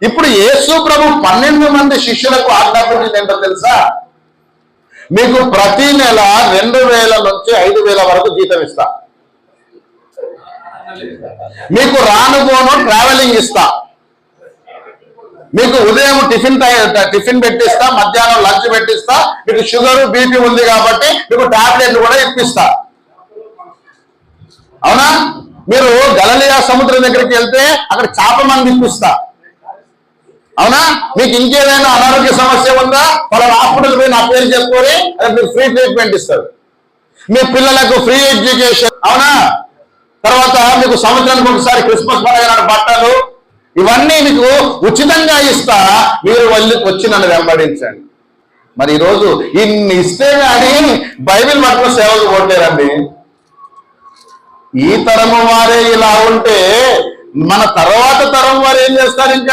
ఇప్పుడు యేసు ప్రభు 12 మంది శిష్యులకు ఆజ్ఞాపించింది ఏంటో తెలుసా? మీకు ప్రతి నెల 2000 నుంచి 5000 వరకు జీతం ఇస్తా, మీకు రానుపోను ట్రావెలింగ్ ఇస్తా, మీకు ఉదయం టిఫిన్ పెట్టిస్తా, మధ్యాహ్నం లంచ్ పెట్టిస్తా, మీకు షుగర్ బీపీ ఉంది కాబట్టి మీకు టాబ్లెట్లు కూడా ఇప్పిస్తా. అవునా? మీరు గలిలయ సముద్రం దగ్గరికి వెళ్తే అక్కడ చేప మంది ఇప్పిస్తా. అవునా? మీకు ఇంకేదైనా అనారోగ్య సమస్య ఉందా, వాళ్ళ హాస్పిటల్ పోయి నా పేరు చెప్పుకొని మీరు ఫ్రీ ట్రీట్మెంట్ ఇస్తారు. మీ పిల్లలకు ఫ్రీ ఎడ్యుకేషన్. అవునా? తర్వాత మీకు సంవత్సరానికి ఒకసారి క్రిస్మస్ పండుగ నాడు బట్టలు, ఇవన్నీ మీకు ఉచితంగా ఇస్తా, మీరు వచ్చి నన్ను వెంబడించండి. మరి ఈరోజు ఇన్ని ఇస్తే కానీ బైబిల్ పట్టుకుని సేవలు కొట్టలేరండి. ఈ తరము వారే ఇలా ఉంటే మన తర్వాత తరం వారు ఏం చేస్తారు? ఇంకా